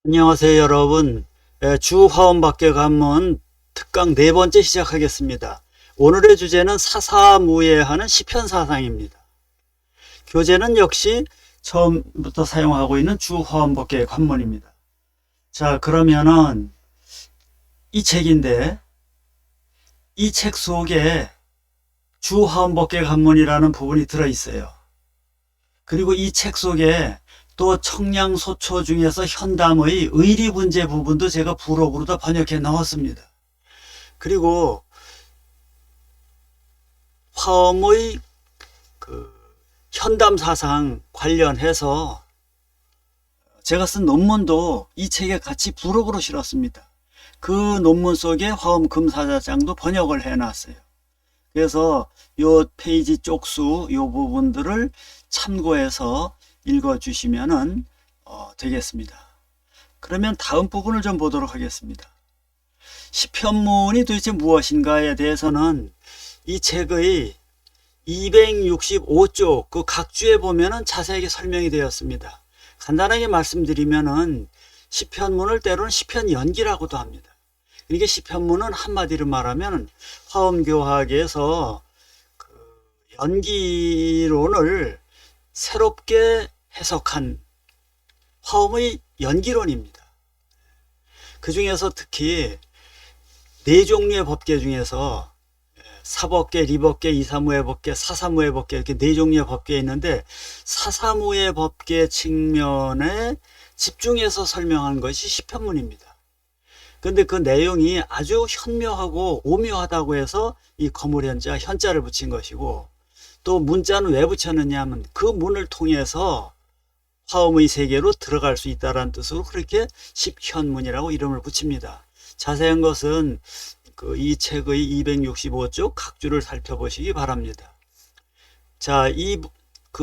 안녕하세요 여러분. 주화원밖에 관문 특강 네 번째 시작하겠습니다. 오늘의 주제는 사사무예하는 시편사상입니다. 교재는 역시 처음부터 사용하고 있는 주화원밖에 관문입니다. 자, 그러면은 이 책인데 이 책 속에 주화원밖에 관문이라는 부분이 들어있어요. 그리고 이 책 속에 또 청량소초 중에서 현담의 의리분재 부분도 제가 부록으로 다 번역해 넣었습니다. 그리고 화엄의 현담사상 관련해서 제가 쓴 논문도 이 책에 같이 부록으로 실었습니다. 그 논문 속에 화엄 금사자장도 번역을 해놨어요. 그래서 요 페이지 쪽수 요 부분들을 참고해서 읽어주시면 되겠습니다. 그러면 다음 부분을 좀 보도록 하겠습니다. 시편문이 도대체 무엇인가에 대해서는 이 책의 265쪽 그 각주에 보면은 자세하게 설명이 되었습니다. 간단하게 말씀드리면은 시편문을 때로는 시편연기라고도 합니다. 그러니까 시편문은 한마디로 말하면 화엄교학에서 그 연기론을 새롭게 해석한 화엄의 연기론입니다. 그 중에서 특히 네 종류의 법계 중에서 사법계, 리법계, 이사무예법계, 사사무예법계 이렇게 네 종류의 법계가 있는데 사사무예법계 측면에 집중해서 설명한 것이 시편문입니다. 그런데 그 내용이 아주 현묘하고 오묘하다고 해서 이 거물현자 현자를 붙인 것이고, 또 문자는 왜 붙였느냐 하면 그 문을 통해서 화엄의 세계로 들어갈 수 있다는 뜻으로 그렇게 십현문이라고 이름을 붙입니다. 자세한 것은 이 책의 265쪽 각주를 살펴보시기 바랍니다. 자,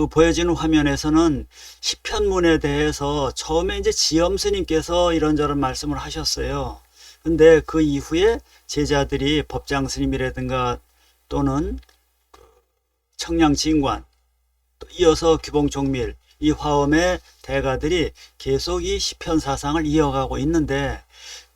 보여지는 화면에서는 십현문에 대해서 처음에 이제 지엄 스님께서 이런저런 말씀을 하셨어요. 근데 그 이후에 제자들이 법장 스님이라든가 또는 청량진관, 또 이어서 규봉종밀, 이 화엄의 대가들이 계속 이 시편사상을 이어가고 있는데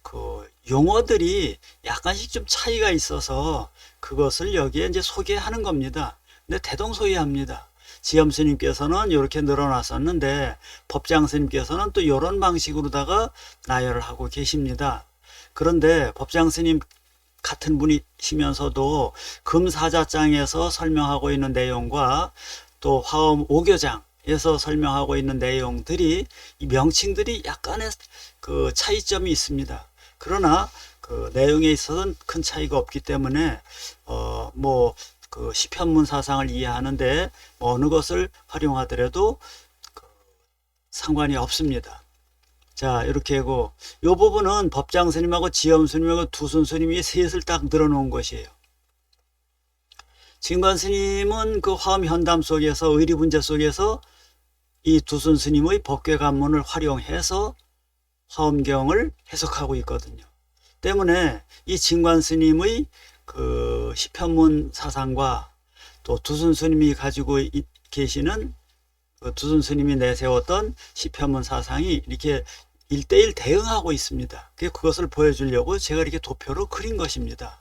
그 용어들이 약간씩 좀 차이가 있어서 그것을 여기에 이제 소개하는 겁니다. 근데 대동소이합니다. 지엄 스님께서는 이렇게 늘어났었는데 법장 스님께서는 또 이런 방식으로다가 나열을 하고 계십니다. 그런데 법장 스님 같은 분이시면서도 금사자장에서 설명하고 있는 내용과 또 화엄 5교장에서 설명하고 있는 내용들이 이 명칭들이 약간의 그 차이점이 있습니다. 그러나 그 내용에 있어서는 큰 차이가 없기 때문에 그 시편문 사상을 이해하는데 어느 것을 활용하더라도 상관이 없습니다. 자, 이렇게 하고 이 부분은 법장 스님하고 지엄 스님하고 두순 스님이 셋을 딱 늘어놓은 것이에요. 진관 스님은 그 화엄 현담 속에서 의리분재 속에서 이 두순 스님의 법궤 관문을 활용해서 화엄경을 해석하고 있거든요. 때문에 이 진관 스님의 그 시편문 사상과 또 두순 스님이 가지고 계시는 두순 스님이 내세웠던 시편문 사상이 이렇게 1대1 대응하고 있습니다. 그것을 보여주려고 제가 이렇게 도표로 그린 것입니다.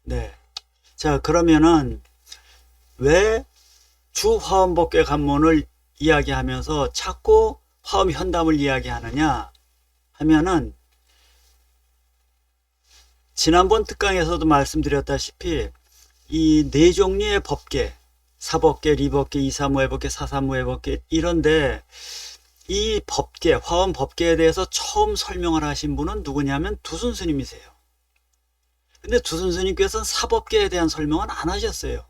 네. 자, 그러면은 왜 주화엄법궤 관문을 이야기하면서 자꾸 화엄 현담을 이야기하느냐 하면은 지난번 특강에서도 말씀드렸다시피 이 네 종류의 법궤, 사법궤, 리법궤, 이사무예법궤, 사사무예법궤 이런데 이 법궤, 화엄 법궤에 대해서 처음 설명을 하신 분은 누구냐면 두순 스님이세요. 근데 두순 스님께서는 사법궤에 대한 설명은 안 하셨어요.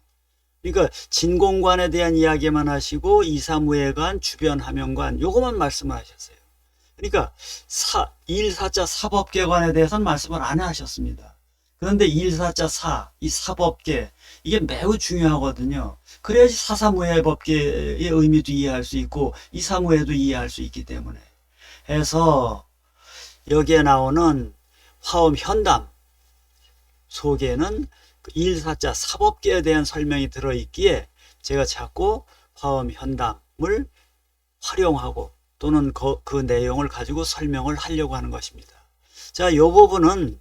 그러니까 진공관에 대한 이야기만 하시고 이사무예관, 주변 함영관 요것만 말씀을 하셨어요. 그러니까 일사자 사법궤관에 대해서는 말씀을 안 하셨습니다. 그런데 일사자 이 사법궤 이게 매우 중요하거든요. 그래야지 사사무예법궤의 의미도 이해할 수 있고 이사무예도 이해할 수 있기 때문에 해서 여기에 나오는 화엄 현담 속에는 일사자 사법궤에 대한 설명이 들어있기에 제가 자꾸 화엄 현담을 활용하고 또는 그 내용을 가지고 설명을 하려고 하는 것입니다. 자, 이 부분은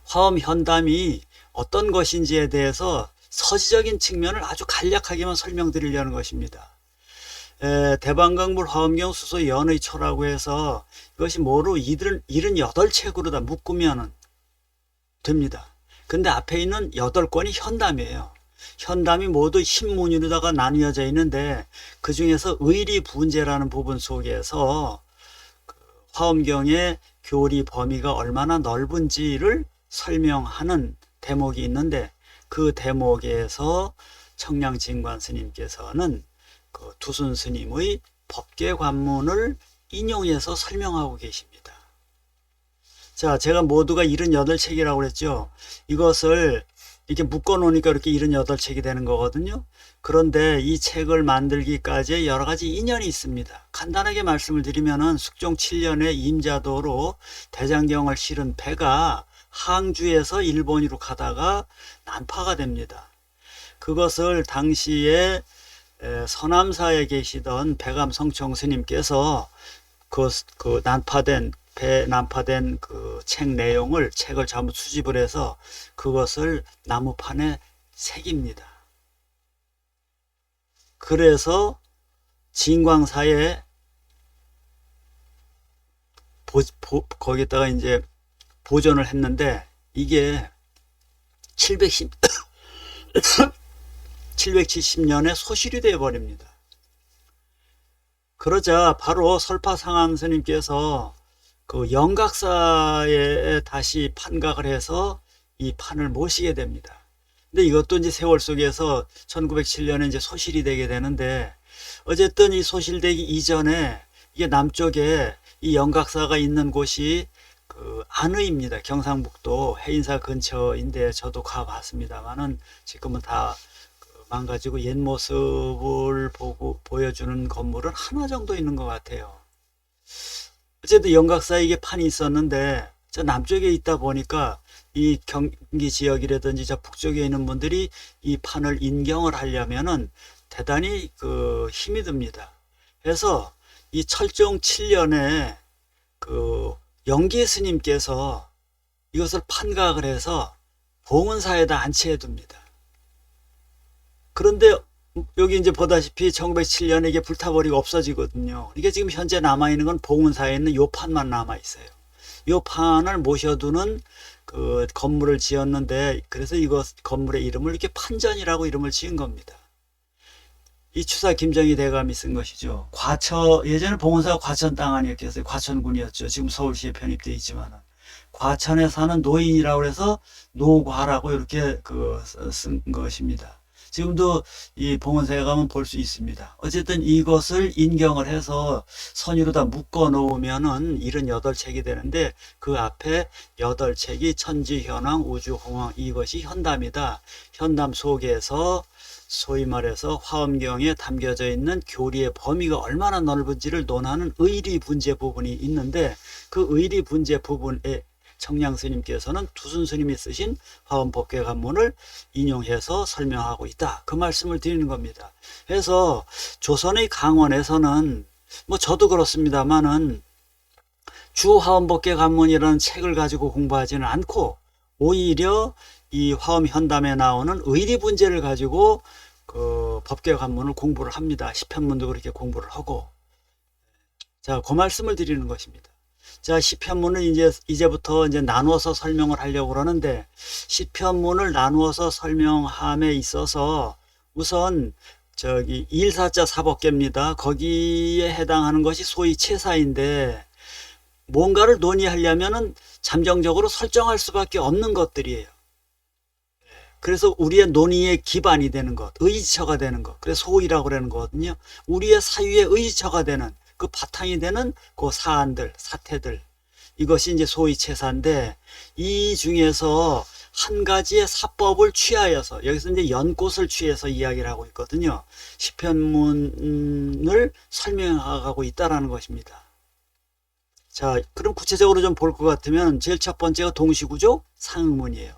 화엄 현담이 어떤 것인지에 대해서 서지적인 측면을 아주 간략하게만 설명드리려는 것입니다. 대방강물 화엄경 수소 연의 초라고 해서 이것이 뭐로 78책으로 다 묶으면 됩니다. 근데 앞에 있는 8권이 현담이에요. 현담이 모두 신문으로다가 나뉘어져 있는데 그 중에서 의리분재라는 부분 속에서 화엄경의 교리 범위가 얼마나 넓은지를 설명하는 대목이 있는데 그 대목에서 청량진관 스님께서는 그 두순 스님의 법계관문을 인용해서 설명하고 계십니다. 자, 제가 모두가 78책이라고 그랬죠. 이것을 이렇게 묶어 놓으니까 이렇게 78책이 되는 거거든요. 그런데 이 책을 만들기까지 여러 가지 인연이 있습니다. 간단하게 말씀을 드리면은 숙종 7년에 임자도로 대장경을 실은 배가 항주에서 일본으로 가다가 난파가 됩니다. 그것을 당시에 서남사에 계시던 백암 성총 스님께서 그 난파된 그 책 내용을 책을 전부 수집을 해서 그것을 나무판에 새깁니다. 그래서 진광사에 거기다가 이제 보존을 했는데 이게 770년에 소실이 되어 버립니다. 그러자 바로 설파상암 스님께서 그 영각사에 다시 판각을 해서 이 판을 모시게 됩니다. 근데 이것도 이제 세월 속에서 1907년에 이제 소실이 되게 되는데 어쨌든 이 소실되기 이전에 이게 남쪽에 이 영각사가 있는 곳이 그 안의입니다. 경상북도 해인사 근처인데 저도 가봤습니다만은 지금은 다 망가지고 옛 모습을 보여주는 건물은 하나 정도 있는 것 같아요. 어쨌든 영각사에 이게 판이 있었는데 저 남쪽에 있다 보니까 이 경기 지역이라든지 저 북쪽에 있는 분들이 이 판을 인경을 하려면은 대단히 그 힘이 듭니다. 그래서 이 철종 7년에 그 영기 스님께서 이것을 판각을 해서 봉은사에다 안치해 둡니다. 그런데 여기 이제 보다시피 1907년에 이게 불타버리고 없어지거든요. 이게 지금 현재 남아있는 건 봉은사에 있는 요 판만 남아있어요. 요 판을 모셔두는 그 건물을 지었는데 그래서 이거 건물의 이름을 이렇게 판전이라고 이름을 지은 겁니다. 이 추사 김정희 대감이 쓴 것이죠. 예전에 봉은사가 과천 땅 아니었겠어요. 과천군이었죠. 지금 서울시에 편입되어 있지만은 과천에 사는 노인이라고 해서 노과라고 이렇게 쓴 것입니다. 지금도 이 봉은사에 가면 볼 수 있습니다. 어쨌든 이것을 인경을 해서 선유로 다 묶어 놓으면은 78책이 되는데 그 앞에 8책이 천지현황, 우주홍황 이것이 현담이다. 현담 속에서 소위 말해서 화엄경에 담겨져 있는 교리의 범위가 얼마나 넓은지를 논하는 의리분재 부분이 있는데 그 의리분재 부분에 청량스님께서는 두순 스님이 쓰신 화엄법계관문을 인용해서 설명하고 있다. 그 말씀을 드리는 겁니다. 그래서 조선의 강원에서는 뭐 저도 그렇습니다만은 주 화엄법계관문이라는 책을 가지고 공부하지는 않고 오히려 이 화엄현담에 나오는 의리분재를 가지고 그 법계관문을 공부를 합니다. 시편문도 그렇게 공부를 하고. 자, 그 말씀을 드리는 것입니다. 자, 시편문을 이제부터 이제 나누어서 설명을 하려고 그러는데 시편문을 나누어서 설명함에 있어서 우선 저기 일사자 사법계입니다. 거기에 해당하는 것이 소위 채사인데 뭔가를 논의하려면은 잠정적으로 설정할 수밖에 없는 것들이에요. 그래서 우리의 논의의 기반이 되는 것, 의지처가 되는 것, 그래서 소이라고 그러는 거거든요. 우리의 사유의 의지처가 되는 그 바탕이 되는 그 사안들, 사태들, 이것이 이제 소위 채사인데 이 중에서 한 가지의 사법을 취하여서 여기서 이제 연꽃을 취해서 이야기를 하고 있거든요. 시편문을 설명하고 있다라는 것입니다. 자, 그럼 구체적으로 좀 볼 것 같으면 제일 첫 번째가 동시구족 상응문이에요.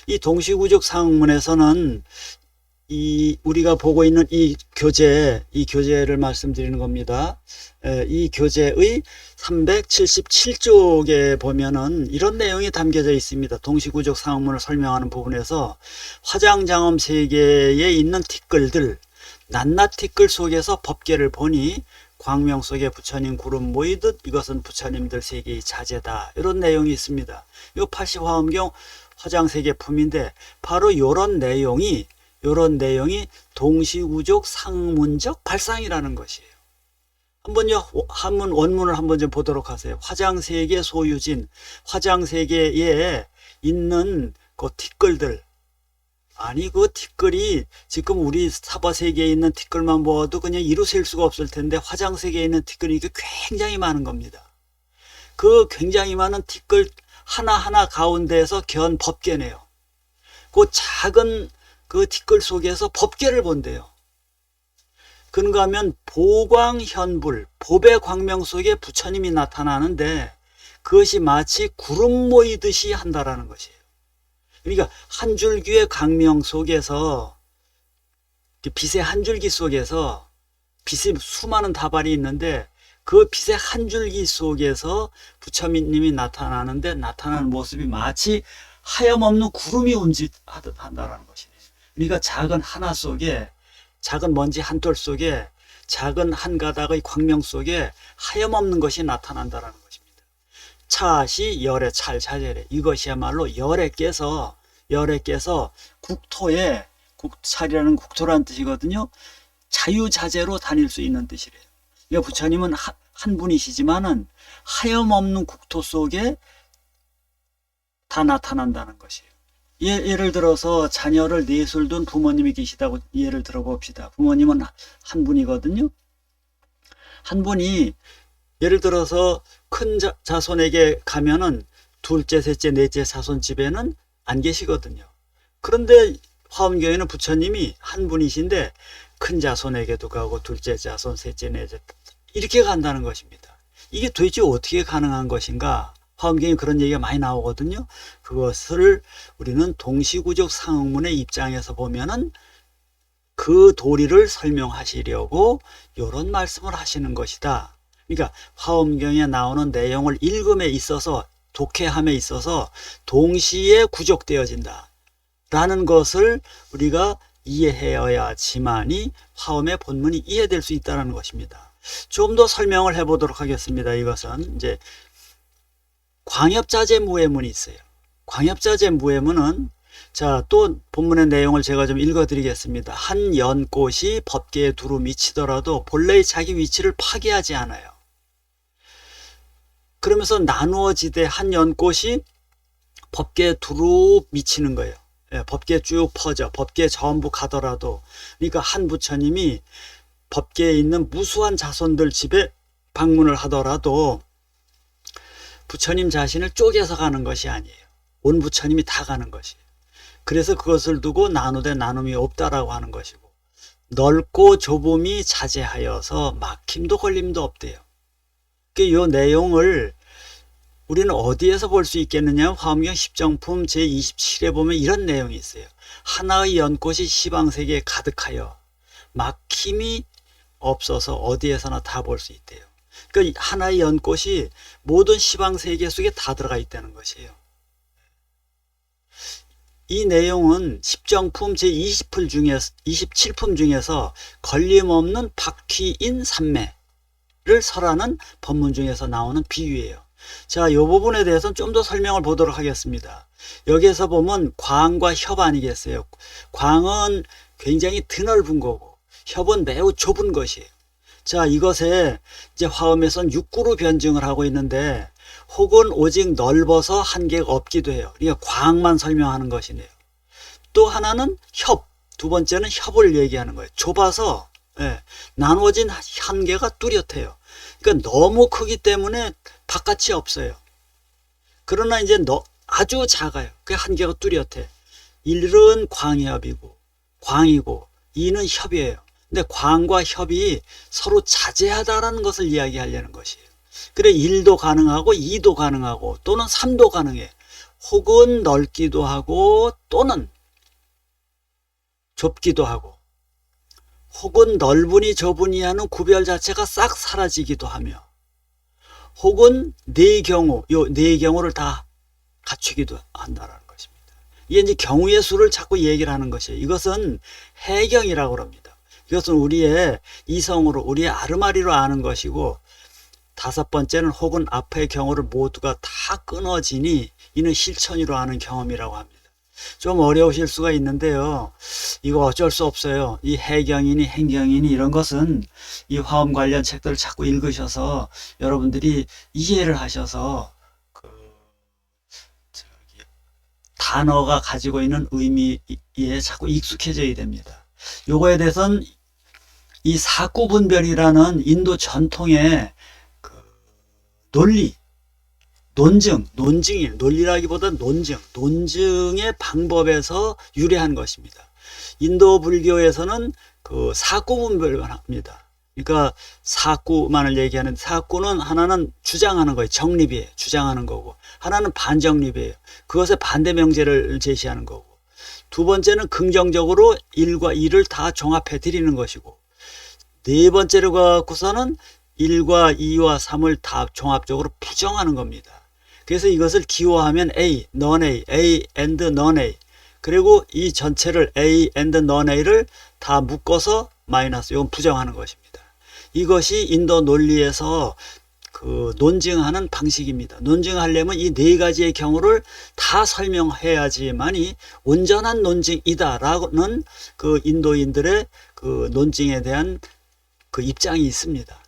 이 동시구족 상응문에서는 우리가 보고 있는 이 교재를 말씀드리는 겁니다. 이 교재의 377쪽에 보면은 이런 내용이 담겨져 있습니다. 동시구적 상황문을 설명하는 부분에서 화장장엄 세계에 있는 티끌들, 낱낱 티끌 속에서 법계를 보니 광명 속에 부처님 구름 모이듯 이것은 부처님들 세계의 자재다. 이런 내용이 있습니다. 이 80화엄경 화장세계품인데 바로 이런 내용이 동시구적 상문적 발상이라는 것이에요. 한번요, 한문 원문을 한번 좀 보도록 하세요. 화장세계 소유진, 화장세계에 있는 그 티끌들, 아니 그 티끌이 지금 우리 사바세계에 있는 티끌만 보아도 그냥 이루 셀 수가 없을 텐데 화장세계에 있는 티끌이 굉장히 많은 겁니다. 그 굉장히 많은 티끌 하나하나 가운데에서 견 법계네요. 그 작은 그 티끌 속에서 법계를 본대요. 그런가 하면 보광현불, 법의 광명 속에 부처님이 나타나는데 그것이 마치 구름 모이듯이 한다라는 것이에요. 그러니까 한 줄기의 광명 속에서, 빛의 한 줄기 속에서 빛의 수많은 다발이 있는데 그 빛의 한 줄기 속에서 부처님이 나타나는데 나타나는 모습이 마치 하염없는 구름이 운짓하듯 한다는 것이네요. 그러니까 작은 하나 속에, 작은 먼지 한 톨 속에, 작은 한 가닥의 광명 속에 하염없는 것이 나타난다는 것입니다. 차시 열의 찰자재래. 이것이야말로 열에 깨서 국토에, 찰이라는 국토라는 뜻이거든요. 자유자재로 다닐 수 있는 뜻이래요. 그러니까 부처님은 한 분이시지만은 하염없는 국토 속에 다 나타난다는 것이에요. 예를 들어서 자녀를 넷을 둔 부모님이 계시다고 예를 들어봅시다. 부모님은 한 분이거든요. 한 분이 예를 들어서 큰 자손에게 가면은 둘째, 셋째, 넷째 자손 집에는 안 계시거든요. 그런데 화엄경에는 부처님이 한 분이신데 큰 자손에게도 가고 둘째 자손, 셋째, 넷째 이렇게 간다는 것입니다. 이게 도대체 어떻게 가능한 것인가? 화엄경에 그런 얘기가 많이 나오거든요. 그것을 우리는 동시구적 상응문의 입장에서 보면은 그 도리를 설명하시려고 이런 말씀을 하시는 것이다. 그러니까 화엄경에 나오는 내용을 읽음에 있어서, 독해함에 있어서 동시에 구족되어진다 라는 것을 우리가 이해해야지만이 화엄의 본문이 이해될 수 있다는 것입니다. 좀 더 설명을 해보도록 하겠습니다. 이것은 이제 광엽자재 무해문이 있어요. 광엽자재 무해문은, 자, 또 본문의 내용을 제가 좀 읽어드리겠습니다. 한 연꽃이 법계에 두루 미치더라도 본래의 자기 위치를 파괴하지 않아요. 그러면서 나누어지되 한 연꽃이 법계에 두루 미치는 거예요. 예, 법계에 쭉 퍼져, 법계에 전부 가더라도, 그러니까 한 부처님이 법계에 있는 무수한 자손들 집에 방문을 하더라도 부처님 자신을 쪼개서 가는 것이 아니에요. 온 부처님이 다 가는 것이에요. 그래서 그것을 두고 나누되 나눔이 없다라고 하는 것이고, 넓고 좁음이 자제하여서 막힘도 걸림도 없대요. 이 내용을 우리는 어디에서 볼 수 있겠느냐? 화엄경 십정품 제27에 보면 이런 내용이 있어요. 하나의 연꽃이 시방세계에 가득하여 막힘이 없어서 어디에서나 다 볼 수 있대요. 그러니까 하나의 연꽃이 모든 시방세계 속에 다 들어가 있다는 것이에요. 이 내용은 십정품 제27품 중에서 걸림없는 바퀴인 삼매를 설하는 법문 중에서 나오는 비유예요. 자, 이 부분에 대해서는 좀 더 설명을 보도록 하겠습니다. 여기에서 보면 광과 협 아니겠어요? 광은 굉장히 드넓은 거고 협은 매우 좁은 것이에요. 자, 이것에 이제 화엄에서는 육구로 변증을 하고 있는데 혹은 오직 넓어서 한계가 없기도 해요. 그러니까 광만 설명하는 것이네요. 또 하나는 협, 두 번째는 협을 얘기하는 거예요. 좁아서 나누어진 한계가 뚜렷해요. 그러니까 너무 크기 때문에 바깥이 없어요. 그러나 이제 아주 작아요. 그 한계가 뚜렷해. 1은 광이고 2는 협이에요. 근데 광과 협이 서로 자제하다라는 것을 이야기하려는 것이에요. 그래 1도 가능하고 2도 가능하고 또는 3도 가능해. 혹은 넓기도 하고 또는 좁기도 하고, 혹은 넓으니 좁으니 하는 구별 자체가 싹 사라지기도 하며, 혹은 네 경우, 요 네 경우를 다 갖추기도 한다라는 것입니다. 이게 이제 경우의 수를 자꾸 얘기를 하는 것이에요. 이것은 해경이라고 합니다. 이것은 우리의 이성으로, 우리의 아르마리로 아는 것이고, 다섯 번째는 혹은 앞의 경우를 모두가 다 끊어지니 이는 실천으로 아는 경험이라고 합니다. 좀 어려우실 수가 있는데요. 이거 어쩔 수 없어요. 이 해경이니 행경이니 이런 것은 이 화엄 관련 책들을 자꾸 읽으셔서 여러분들이 이해를 하셔서 그 단어가 가지고 있는 의미에 자꾸 익숙해져야 됩니다. 요거에 대해서는 이 사구분별이라는 인도 전통의 그 논리, 논증이 논리라기보다 논증의 방법에서 유래한 것입니다. 인도 불교에서는 그 사구분별을 합니다. 그러니까 사구만을 얘기하는, 사구는 하나는 주장하는 거예요. 정립이에요. 주장하는 거고, 하나는 반정립이에요. 그것의 반대 명제를 제시하는 거고, 두 번째는 긍정적으로 1과 2를 다 종합해 드리는 것이고, 네 번째로 갖고서는 1과 2와 3을 다 종합적으로 부정하는 겁니다. 그래서 이것을 기호하면 A, non-A, A and non-A. 그리고 이 전체를 A and non-A를 다 묶어서 마이너스, 이건 부정하는 것입니다. 이것이 인도 논리에서 그 논증하는 방식입니다. 논증하려면 이 네 가지의 경우를 다 설명해야지만이 온전한 논증이다라는 그 인도인들의 그 논증에 대한 그 입장이 있습니다.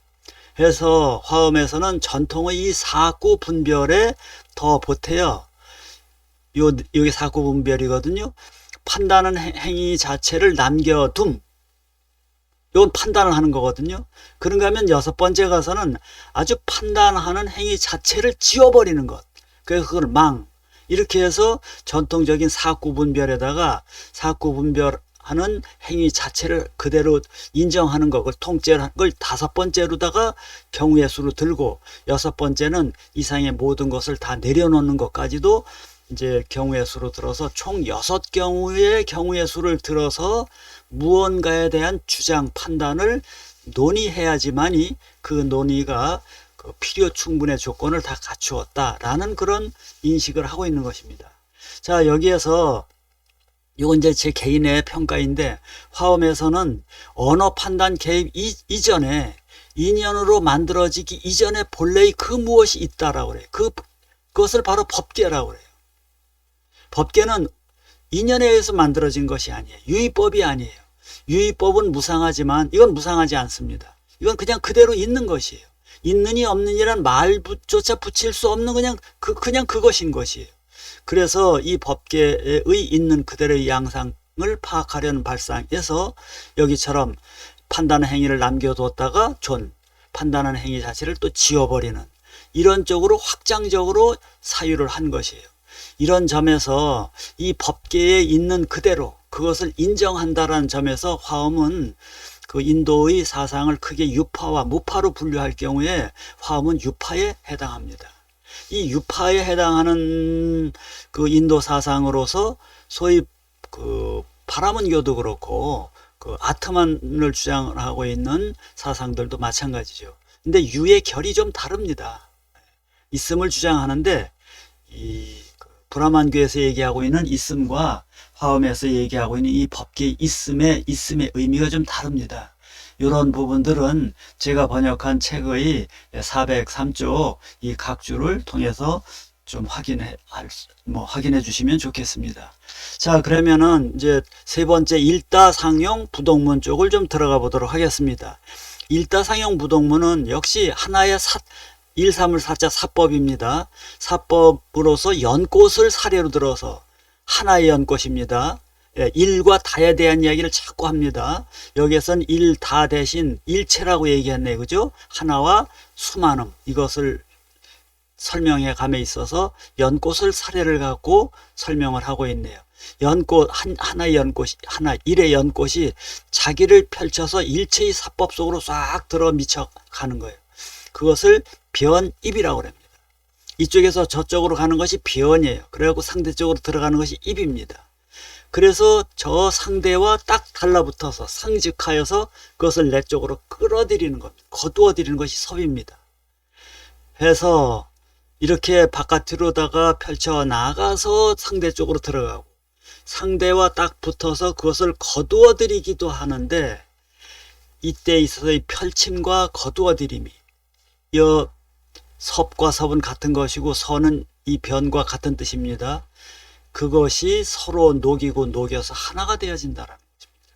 그래서 화엄에서는 전통의 이 사구 분별에 더 보태요. 여기 사구 분별이거든요. 판단은 행위 자체를 남겨둠. 이건 판단을 하는 거거든요. 그런가 하면 여섯 번째 가서는 아주 판단하는 행위 자체를 지워버리는 것. 그래서 그걸 망. 이렇게 해서 전통적인 사구 분별에다가 사구 분별하는 행위 자체를 그대로 인정하는 것, 그걸 통째로 하는 걸 다섯 번째로다가 경우의 수로 들고, 여섯 번째는 이상의 모든 것을 다 내려놓는 것까지도 이제 경우의 수로 들어서 총 6경우의 경우의 수를 들어서 무언가에 대한 주장, 판단을 논의해야지만이 그 논의가 그 필요 충분의 조건을 다 갖추었다라는 그런 인식을 하고 있는 것입니다. 자, 여기에서 이건 이제 제 개인의 평가인데, 화엄에서는 언어 판단 개입 이전에, 인연으로 만들어지기 이전에 본래의 그 무엇이 있다라고 그래요. 그것을 바로 법계라고 그래요. 법계는 인연에 의해서 만들어진 것이 아니에요. 유의법이 아니에요. 유의법은 무상하지만 이건 무상하지 않습니다. 이건 그냥 그대로 있는 것이에요. 있느니 없느니란 말조차 붙일 수 없는 그냥 그것인 것이에요. 그래서 이 법계의 있는 그대로의 양상을 파악하려는 발상에서 여기처럼 판단의 행위를 남겨뒀다가 판단하는 행위 자체를 또 지워버리는 이런 쪽으로 확장적으로 사유를 한 것이에요. 이런 점에서 이 법계에 있는 그대로 그것을 인정한다라는 점에서 화엄은 그 인도의 사상을 크게 유파와 무파로 분류할 경우에 화엄은 유파에 해당합니다. 이 유파에 해당하는 그 인도 사상으로서 소위 그 파라문교도 그렇고 그 아트만을 주장하고 있는 사상들도 마찬가지죠. 근데 유의 결이 좀 다릅니다. 있음을 주장하는데 이 브라만교에서 얘기하고 있는 있음과 화엄에서 얘기하고 있는 이 법계의 있음의 의미가 좀 다릅니다. 이런 부분들은 제가 번역한 책의 403쪽 이 각주를 통해서 좀 확인해 주시면 좋겠습니다. 자, 그러면은 이제 세 번째 일다상용 부동문 쪽을 좀 들어가 보도록 하겠습니다. 일다상용 부동문은 역시 하나의 1, 3을 사자 사법입니다. 사법으로서 연꽃을 사례로 들어서 하나의 연꽃입니다. 일과 다에 대한 이야기를 자꾸 합니다. 여기에선 일, 다 대신 일체라고 얘기했네, 그죠? 하나와 수많음, 이것을 설명해 감에 있어서 연꽃을 사례를 갖고 설명을 하고 있네요. 연꽃, 하나의 연꽃이, 일의 연꽃이 자기를 펼쳐서 일체의 사법 속으로 싹 들어 미쳐가는 거예요. 그것을 변입이라고 합니다. 이쪽에서 저쪽으로 가는 것이 변이에요. 그래갖고 상대쪽으로 들어가는 것이 입입니다. 그래서 저 상대와 딱 달라붙어서 상직하여서 그것을 내 쪽으로 끌어들이는 겁니다. 거두어들이는 것이 섭입니다. 해서 이렇게 바깥으로다가 펼쳐 나가서 상대 쪽으로 들어가고 상대와 딱 붙어서 그것을 거두어들이기도 하는데, 이때 있어서의 펼침과 거두어들임이, 섭과 섭은 같은 것이고 서는 이 변과 같은 뜻입니다. 그것이 서로 녹이고 녹여서 하나가 되어진다라는 것입니다.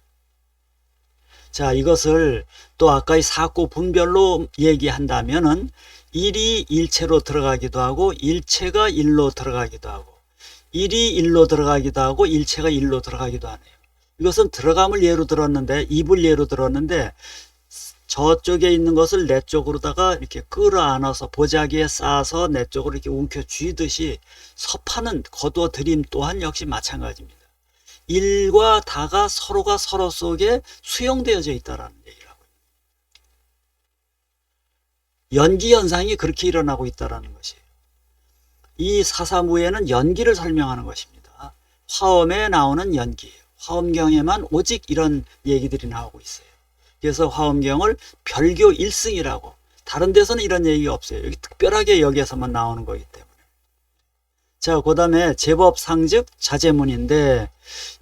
자, 이것을 또 아까의 사고 분별로 얘기한다면은 일이 일체로 들어가기도 하고 일체가 일로 들어가기도 하고 일이 일로 들어가기도 하고 일체가 일로 들어가기도 하네요. 이것은 들어감을 예로 들었는데, 입을 예로 들었는데, 저쪽에 있는 것을 내 쪽으로다가 이렇게 끌어안아서 보자기에 쌓아서 내 쪽으로 이렇게 움켜 쥐듯이 섭하는 거두어들임 또한 역시 마찬가지입니다. 일과 다가 서로가 서로 속에 수용되어져 있다라는 얘기를 하고 있습니다. 연기 현상이 그렇게 일어나고 있다라는 것이에요. 이 사사무예는 연기를 설명하는 것입니다. 화엄에 나오는 연기예요. 화엄경에만 오직 이런 얘기들이 나오고 있어요. 그래서 화엄경을 별교 1승이라고, 다른 데서는 이런 얘기가 없어요. 여기 특별하게 여기에서만 나오는 거기 때문에. 자, 그 다음에 제법상즉 자제문인데,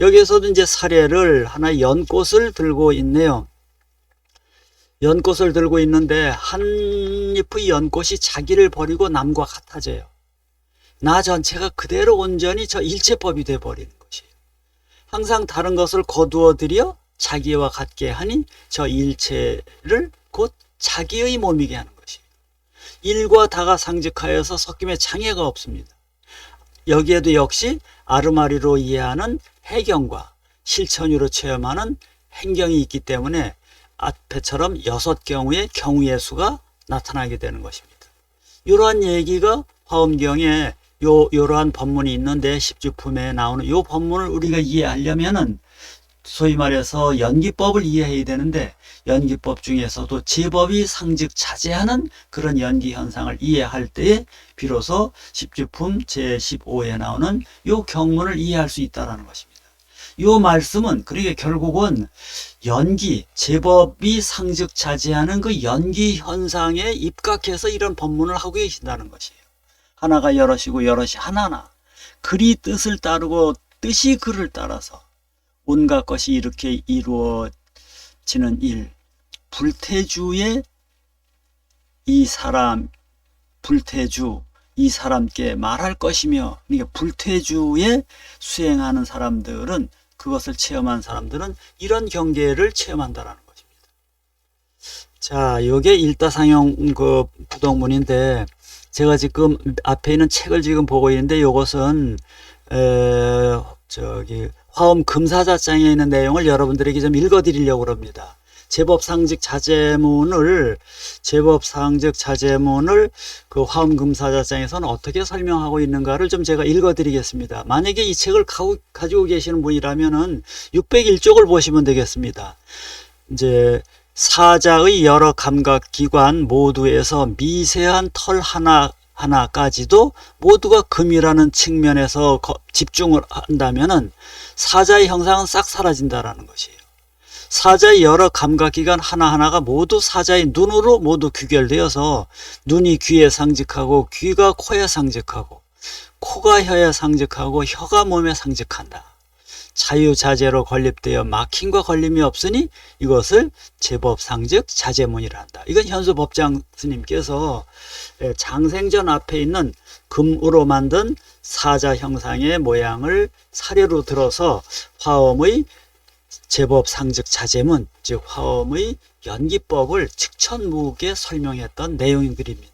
여기에서도 이제 사례를 하나의 연꽃을 들고 있네요. 연꽃을 들고 있는데 한 잎의 연꽃이 자기를 버리고 남과 같아져요. 나 전체가 그대로 온전히 저 일체법이 돼버리는 것이에요. 항상 다른 것을 거두어들여 자기와 같게 하니 저 일체를 곧 자기의 몸이게 하는 것이에요. 일과 다가 상직하여서 섞임에 장애가 없습니다. 여기에도 역시 아르마리로 이해하는 해경과 실천으로 체험하는 행경이 있기 때문에 앞에처럼 6경우의 경우의 수가 나타나게 되는 것입니다. 이러한 얘기가 화엄경에 이러한 법문이 있는데, 십주품에 나오는 이 법문을 우리가 이해하려면은 소위 말해서 연기법을 이해해야 되는데, 연기법 중에서도 제법이 상즉 자제하는 그런 연기 현상을 이해할 때에 비로소 십주품 제15에 나오는 이 경문을 이해할 수 있다는 것입니다. 이 말씀은 그러니까 결국은 연기, 제법이 상즉 자제하는 그 연기 현상에 입각해서 이런 법문을 하고 계신다는 것이에요. 하나가 여럿이고 여럿이 하나나, 글이 뜻을 따르고 뜻이 글을 따라서 온갖 것이 이렇게 이루어지는 일, 불태주의 이 사람, 불태주 이 사람께 말할 것이며, 그러니까 불태주에 수행하는 사람들은, 그것을 체험한 사람들은 이런 경계를 체험한다라는 것입니다. 자, 이게 일다상형 그 부동문인데, 제가 지금 앞에 있는 책을 지금 보고 있는데, 이것은 화엄 금사자장에 있는 내용을 여러분들에게 좀 읽어드리려고 합니다. 제법상즉 자제문을 그 화엄 금사자장에서는 어떻게 설명하고 있는가를 좀 제가 읽어드리겠습니다. 만약에 이 책을 가지고 계시는 분이라면은 601쪽을 보시면 되겠습니다. 이제 사자의 여러 감각기관 모두에서 미세한 털 하나까지도 모두가 금이라는 측면에서 집중을 한다면은 사자의 형상은 싹 사라진다라는 것이에요. 사자의 여러 감각기관 하나하나가 모두 사자의 눈으로 모두 귀결되어서, 눈이 귀에 상직하고 귀가 코에 상직하고 코가 혀에 상직하고 혀가 몸에 상직한다. 자유자재로 건립되어 막힘과 걸림이 없으니 이것을 제법상즉 자제문이라 한다. 이건 현수법장 스님께서 장생전 앞에 있는 금으로 만든 사자 형상의 모양을 사례로 들어서 화엄의 제법상즉 자제문, 즉 화엄의 연기법을 직천무게 설명했던 내용들입니다.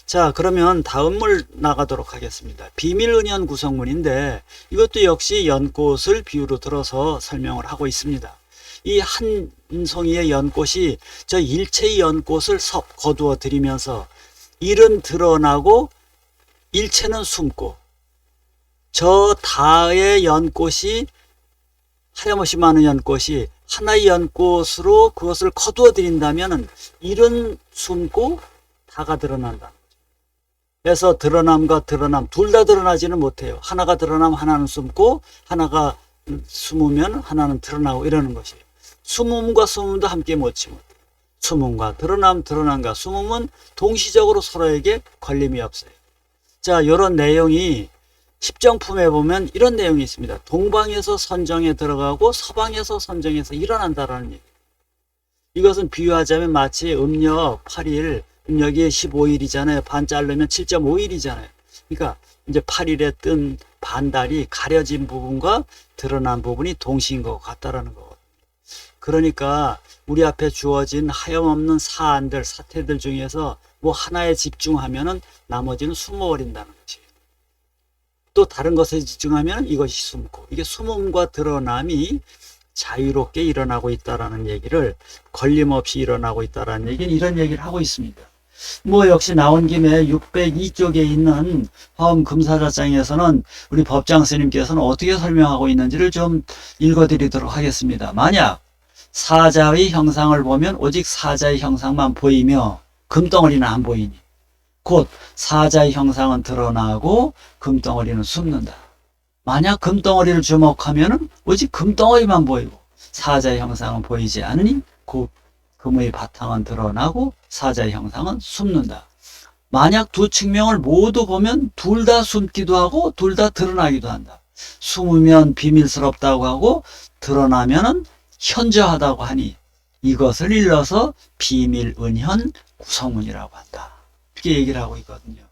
자, 그러면 다음을 나가도록 하겠습니다. 비밀은연 구성문인데, 이것도 역시 연꽃을 비유로 들어서 설명을 하고 있습니다. 이 한 송이의 연꽃이 저 일체의 연꽃을 거두어 들이면서 일은 드러나고 일체는 숨고, 저 다의 연꽃이, 하염없이 많은 연꽃이 하나의 연꽃으로 그것을 거두어 들인다면 일은 숨고 다가 드러난다. 그래서 드러남과 드러남 둘 다 드러나지는 못해요. 하나가 드러나면 하나는 숨고, 하나가 숨으면 하나는 드러나고 이러는 것이에요. 숨음과 숨음도 함께 못지 못해. 숨음과 드러남과 숨음은 동시적으로 서로에게 걸림이 없어요. 자, 이런 내용이 십정품에 보면 이런 내용이 있습니다. 동방에서 선정에 들어가고 서방에서 선정에서 일어난다라는 얘기. 이것은 비유하자면 마치 음력 8일, 음력이 15일이잖아요. 반 자르면 7.5일이잖아요. 그러니까 이제 8일에 뜬 반달이 가려진 부분과 드러난 부분이 동시인 것 같다라는 거거든요. 그러니까 우리 앞에 주어진 하염없는 사안들, 사태들 중에서 뭐 하나에 집중하면은 나머지는 숨어버린다는 것이에요. 또 다른 것에 집중하면 이것이 숨고, 이게 숨음과 드러남이 자유롭게 일어나고 있다라는 얘기를, 걸림없이 일어나고 있다라는 얘기는 이런 얘기를 하고 있습니다. 뭐 역시 나온 김에 602쪽에 있는 화엄 금사자장에서는 우리 법장 스님께서는 어떻게 설명하고 있는지를 좀 읽어드리도록 하겠습니다. 만약 사자의 형상을 보면 오직 사자의 형상만 보이며 금덩어리는 안 보이니 곧 사자의 형상은 드러나고 금덩어리는 숨는다. 만약 금덩어리를 주목하면 오직 금덩어리만 보이고 사자의 형상은 보이지 않으니 곧 금의 바탕은 드러나고 사자의 형상은 숨는다. 만약 두 측면을 모두 보면 둘 다 숨기도 하고 둘 다 드러나기도 한다. 숨으면 비밀스럽다고 하고 드러나면 현저하다고 하니 이것을 일러서 비밀은현 구성문이라고 한다. 이렇게 얘기를 하고 있거든요.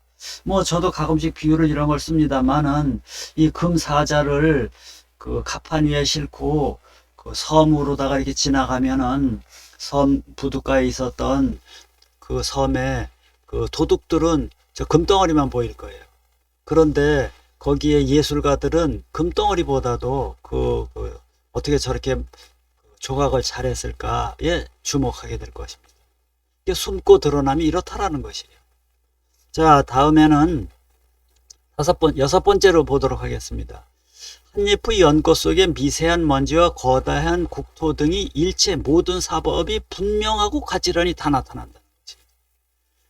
뭐 저도 가끔씩 비유를 이런 걸 씁니다만은 이 금사자를 그 갑판 위에 싣고 그 섬으로다가 이렇게 지나가면은 섬 부둣가에 있었던 그 섬에 그 도둑들은 저 금덩어리만 보일 거예요. 그런데 거기에 예술가들은 금덩어리보다도 어떻게 저렇게 조각을 잘했을까에 주목하게 될 것입니다. 이게 숨고 드러남이 이렇다라는 것이에요. 자, 다음에는 여섯 번째로 보도록 하겠습니다. 한잎의 연꽃 속에 미세한 먼지와 거대한 국토 등이 일체 모든 사법이 분명하고 가지런히 다 나타난다.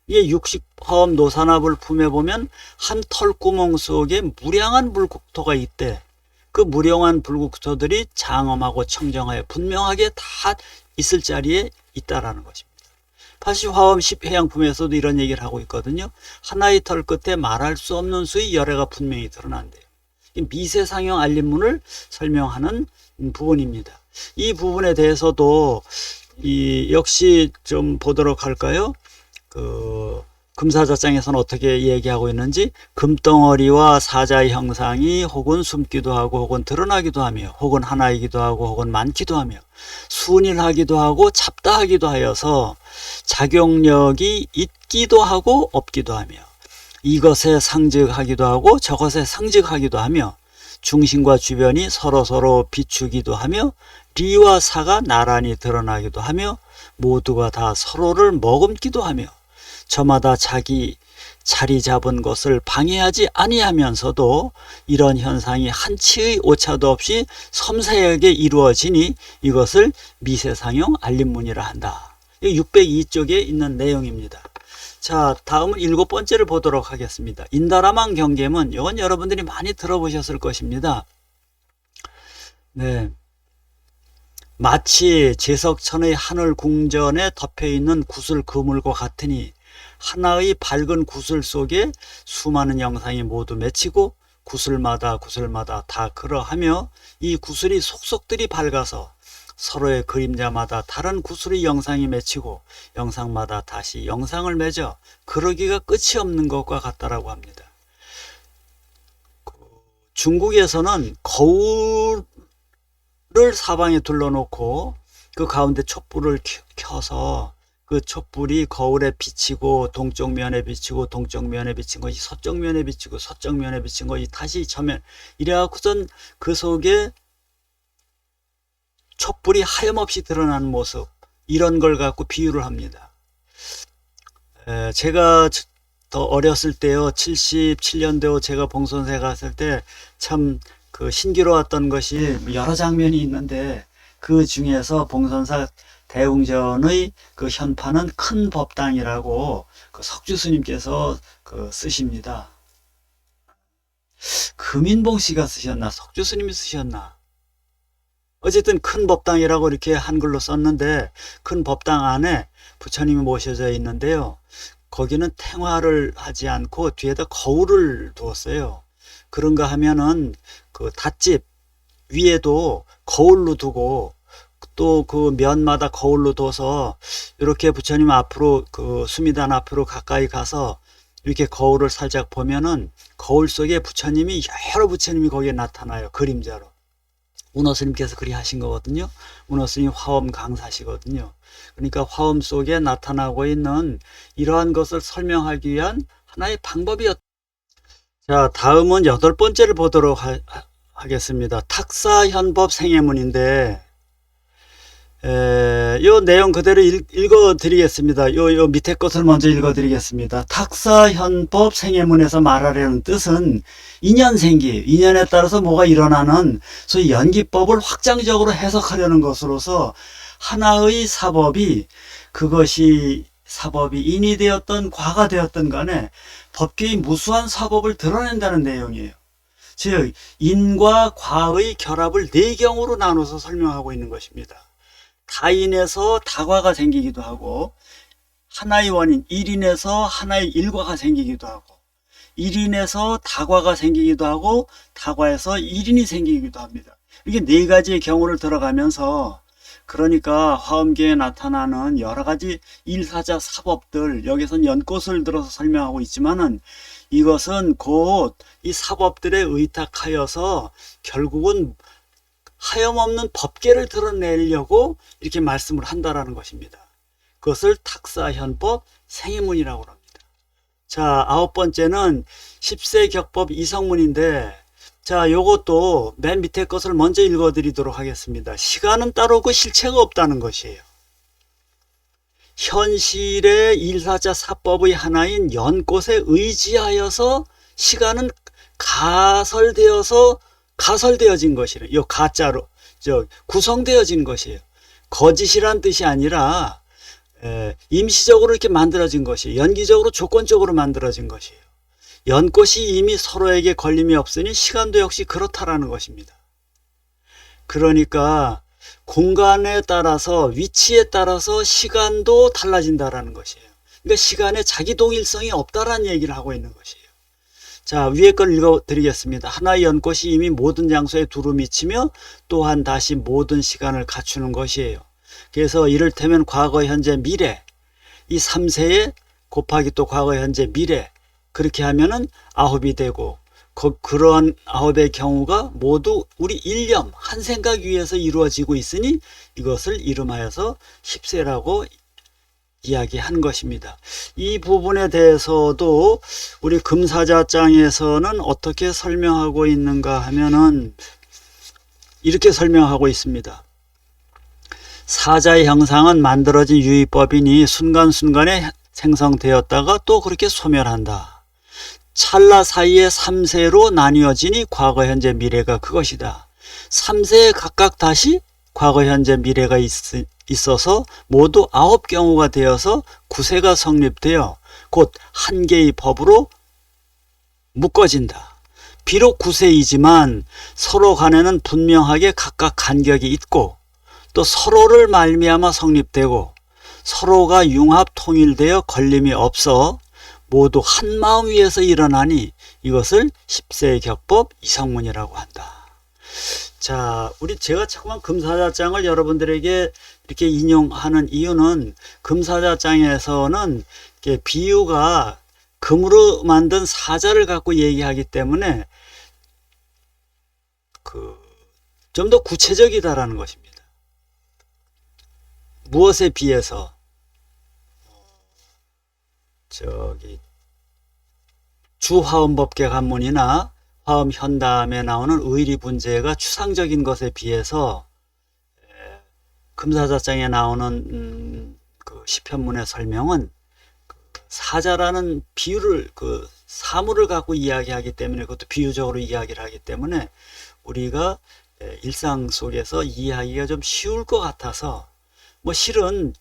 이게 육식화엄 노산합을 품에 보면 한 털구멍 속에 무량한 물국토가 있대. 그 무량한 물국토들이 장엄하고 청정하여 분명하게 다 있을 자리에 있다라는 것입니다. 80화엄 10해양품에서도 이런 얘기를 하고 있거든요. 하나의 털 끝에 말할 수 없는 수의 열애가 분명히 드러난대요. 미세상형 알림문을 설명하는 부분입니다. 이 부분에 대해서도 역시 좀 보도록 할까요? 금사자장에서는 어떻게 얘기하고 있는지, 금덩어리와 사자의 형상이 혹은 숨기도 하고 혹은 드러나기도 하며 혹은 하나이기도 하고 혹은 많기도 하며 순일하기도 하고 잡다하기도 하여서 작용력이 있기도 하고 없기도 하며 이것에 상즉하기도 하고 저것에 상즉하기도 하며 중심과 주변이 서로서로 비추기도 하며 리와 사가 나란히 드러나기도 하며 모두가 다 서로를 머금기도 하며 저마다 자기 자리 잡은 것을 방해하지 아니하면서도 이런 현상이 한치의 오차도 없이 섬세하게 이루어지니 이것을 미세상형 알림문이라 한다. 602쪽에 있는 내용입니다. 자, 다음은 7번째를 보도록 하겠습니다. 인다라만 경계문, 이건 여러분들이 많이 들어보셨을 것입니다. 네, 마치 제석천의 하늘 궁전에 덮여있는 구슬 그물과 같으니 하나의 밝은 구슬 속에 수많은 영상이 모두 맺히고 구슬마다 다 그러하며 이 구슬이 속속들이 밝아서 서로의 그림자마다 다른 구슬의 영상이 맺히고 영상마다 다시 영상을 맺어 그러기가 끝이 없는 것과 같다라고 합니다. 중국에서는 거울을 사방에 둘러놓고 그 가운데 촛불을 켜서 그 촛불이 거울에 비치고 동쪽 면에 비치고 동쪽 면에 비친 것이 서쪽 면에 비치고 서쪽 면에 비친 것이 다시 저면 이래갖고선 그 속에 촛불이 하염없이 드러나는 모습, 이런 걸 갖고 비유를 합니다. 제가 더 어렸을 때요, 77년도 제가 봉선사에 갔을 때 참 그 신기로웠던 것이 여러 장면이 있는데 그 중에서 봉선사 대웅전의 그 현판은 큰 법당이라고 그 석주 스님께서 쓰십니다. 금인봉 씨가 쓰셨나 석주 스님이 쓰셨나 어쨌든 큰 법당이라고 이렇게 한글로 썼는데 큰 법당 안에 부처님이 모셔져 있는데요. 거기는 탱화를 하지 않고 뒤에다 거울을 두었어요. 그런가 하면은 그 닷집 위에도 거울로 두고 또 그 면마다 거울로 둬서 이렇게 부처님 앞으로 그 수미단 앞으로 가까이 가서 이렇게 거울을 살짝 보면은 거울 속에 부처님이 여러 부처님이 거기에 나타나요. 그림자로. 운어스님께서 그리 하신 거거든요. 운어스님 화엄 강사시거든요. 그러니까 화엄 속에 나타나고 있는 이러한 것을 설명하기 위한 하나의 방법이었다. 자, 다음은 8번째를 보도록 하겠습니다. 탁사현법 생애문인데 요 내용 그대로 읽어 드리겠습니다. 요 밑에 것을 먼저 읽어 드리겠습니다. 탁사현법 생애문에서 말하려는 뜻은 인연생기, 인연에 따라서 뭐가 일어나는 소위 연기법을 확장적으로 해석하려는 것으로서 하나의 사법이 그것이 사법이 인이 되었던 과가 되었던 간에 법계의 무수한 사법을 드러낸다는 내용이에요. 즉 인과 과의 결합을 4경우로 나눠서 설명하고 있는 것입니다. 다인에서 다과가 생기기도 하고 하나의 원인 일인에서 하나의 일과가 생기기도 하고 일인에서 다과가 생기기도 하고 다과에서 일인이 생기기도 합니다. 이게 4가지의 경우를 들어가면서 그러니까 화엄경에 나타나는 여러 가지 일사자 사법들, 여기서는 연꽃을 들어서 설명하고 있지만은 이것은 곧 이 사법들에 의탁하여서 결국은 하염없는 법계를 드러내려고 이렇게 말씀을 한다라는 것입니다. 그것을 탁사현법 생애문이라고 합니다. 자, 9번째는 10세격법 이성문인데, 자, 요것도 맨 밑에 것을 먼저 읽어 드리도록 하겠습니다. 시간은 따로 그 실체가 없다는 것이에요. 현실의 일사자 사법의 하나인 연꽃에 의지하여서 시간은 가설되어진 것이래요. 요 가짜로 구성되어진 것이에요. 거짓이란 뜻이 아니라 임시적으로 이렇게 만들어진 것이에요. 연기적으로 조건적으로 만들어진 것이에요. 연꽃이 이미 서로에게 걸림이 없으니 시간도 역시 그렇다라는 것입니다. 그러니까 공간에 따라서 위치에 따라서 시간도 달라진다라는 것이에요. 그러니까 시간에 자기 동일성이 없다라는 얘기를 하고 있는 것이에요. 자, 위에 걸 읽어드리겠습니다. 하나의 연꽃이 이미 모든 장소에 두루 미치며 또한 다시 모든 시간을 갖추는 것이에요. 그래서 이를테면 과거, 현재, 미래 이 3세에 곱하기 또 과거, 현재, 미래 그렇게 하면은 9이 되고 그러한 9의 경우가 모두 우리 일념 한 생각 위에서 이루어지고 있으니 이것을 이름하여서 10세라고 이야기한 것입니다. 이 부분에 대해서도 우리 금사자장에서는 어떻게 설명하고 있는가 하면은 이렇게 설명하고 있습니다. 사자의 형상은 만들어진 유의법이니 순간순간에 생성되었다가 또 그렇게 소멸한다. 찰나 사이에 3세로 나뉘어지니 과거, 현재, 미래가 그것이다. 3세에 각각 다시 과거, 현재, 미래가 있어서 모두 9경우가 되어서 9세가 성립되어 곧 한 개의 법으로 묶어진다. 비록 9세이지만 서로 간에는 분명하게 각각 간격이 있고 또 서로를 말미암아 성립되고 서로가 융합 통일되어 걸림이 없어 모두 한 마음 위에서 일어나니 이것을 10세의 격법 이성문이라고 한다. 자, 제가 자꾸만 금사자장을 여러분들에게 이렇게 인용하는 이유는 금사자장에서는 비유가 금으로 만든 사자를 갖고 얘기하기 때문에 좀 더 구체적이다라는 것입니다. 무엇에 비해서 주화엄법계 관문이나 화엄 현담에 나오는 의리분재가 추상적인 것에 비해서 금사자장에 나오는 그 시편문의 설명은 사자라는 비유를 사물을 갖고 이야기하기 때문에 그것도 비유적으로 이야기를 하기 때문에 우리가 일상 속에서 이해하기가 좀 쉬울 것 같아서 실은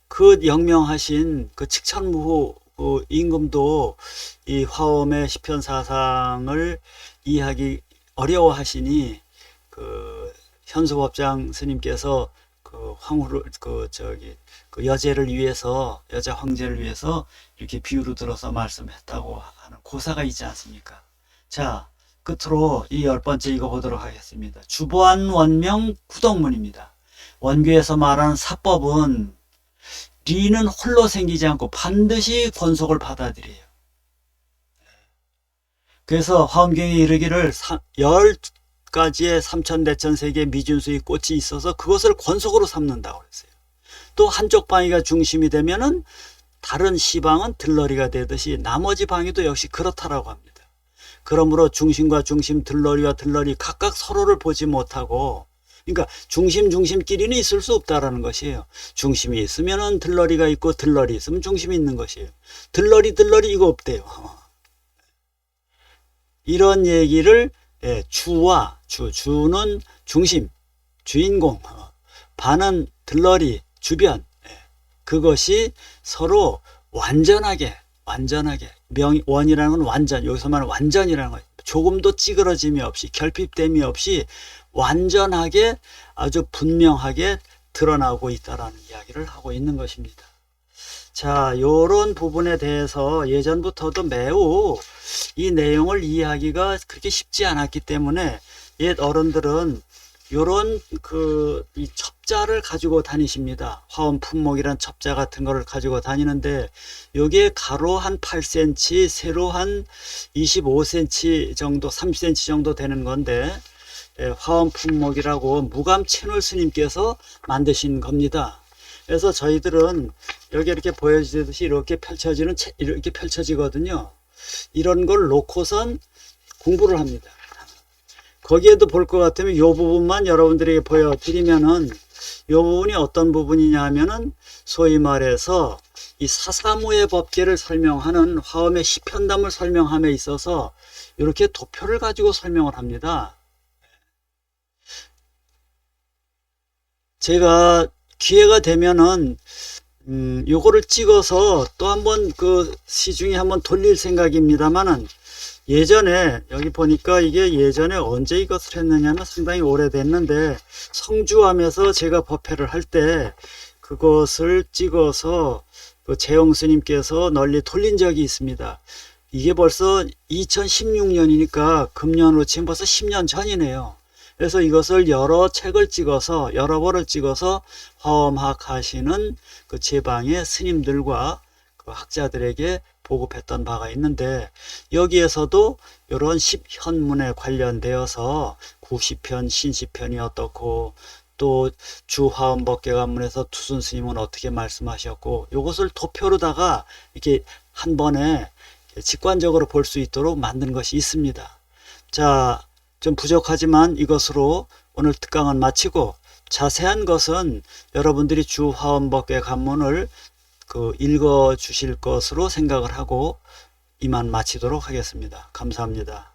그 영명하신 그 칙천무후 임금도 이 화엄의 시편 사상을 이해하기 어려워하시니 현수법장 스님께서 그 황후를 그 여제를 위해서, 여자 황제를 위해서 이렇게 비유로 들어서 말씀했다고 하는 고사가 있지 않습니까? 자, 끝으로 이 10번째 이거 보도록 하겠습니다. 주보안 원명 구덕문입니다. 원교에서 말하는 사법은 리는 홀로 생기지 않고 반드시 권속을 받아들여요. 그래서 화엄경에 이르기를 10가지의 삼천대천세계의 미준수의 꽃이 있어서 그것을 권속으로 삼는다고 그랬어요. 또 한쪽 방위가 중심이 되면은 다른 시방은 들러리가 되듯이 나머지 방위도 역시 그렇다라고 합니다. 그러므로 중심과 중심, 들러리와 들러리 각각 서로를 보지 못하고, 그러니까 중심끼리는 있을 수 없다라는 것이에요. 중심이 있으면은 들러리가 있고 들러리 있으면 중심이 있는 것이에요. 들러리 이거 없대요. 이런 얘기를 주와 주는 중심, 주인공, 반은 들러리, 주변, 그것이 서로 완전하게 원이라는 건 완전, 여기서 말하는 완전이라는 거예요. 조금도 찌그러짐이 없이 결핍됨이 없이 완전하게 아주 분명하게 드러나고 있다라는 이야기를 하고 있는 것입니다. 자, 요런 부분에 대해서 예전부터도 매우 이 내용을 이해하기가 그렇게 쉽지 않았기 때문에 옛 어른들은 요런 이 첩자를 가지고 다니십니다. 화엄 품목이란 첩자 같은 거를 가지고 다니는데, 요게 가로 한 8cm, 세로 한 25cm 정도, 30cm 정도 되는 건데, 화엄 품목이라고 무감 채널 스님께서 만드신 겁니다. 그래서 저희들은 여기 이렇게 보여지듯이 이렇게 펼쳐지거든요. 이런 걸 놓고선 공부를 합니다. 거기에도 볼 것 같으면 이 부분만 여러분들에게 보여드리면은, 이 부분이 어떤 부분이냐면은 소위 말해서 이 사사무의 법계를 설명하는 화엄의 시편담을 설명함에 있어서 이렇게 도표를 가지고 설명을 합니다. 제가 기회가 되면은 요거를 찍어서 또 한번 그 시중에 한번 돌릴 생각입니다만은, 예전에 여기 보니까 이게 예전에 언제 이것을 했느냐면 상당히 오래됐는데, 성주암에서 제가 법회를 할 때 그것을 찍어서 그 재용 스님께서 널리 돌린 적이 있습니다. 이게 벌써 2016년이니까 금년으로 치면 벌써 10년 전이네요. 그래서 이것을 여러 벌을 찍어서 화엄학 하시는 그 제방의 스님들과 그 학자들에게 보급했던 바가 있는데, 여기에서도 이런 십현문에 관련되어서 구시편, 신시편이 어떻고, 또 주화엄법계관문에서 투순 스님은 어떻게 말씀하셨고, 이것을 도표로다가 이렇게 한 번에 직관적으로 볼 수 있도록 만든 것이 있습니다. 자, 좀 부족하지만 이것으로 오늘 특강은 마치고, 자세한 것은 여러분들이 주화엄법계관문을 읽어 주실 것으로 생각을 하고 이만 마치도록 하겠습니다. 감사합니다.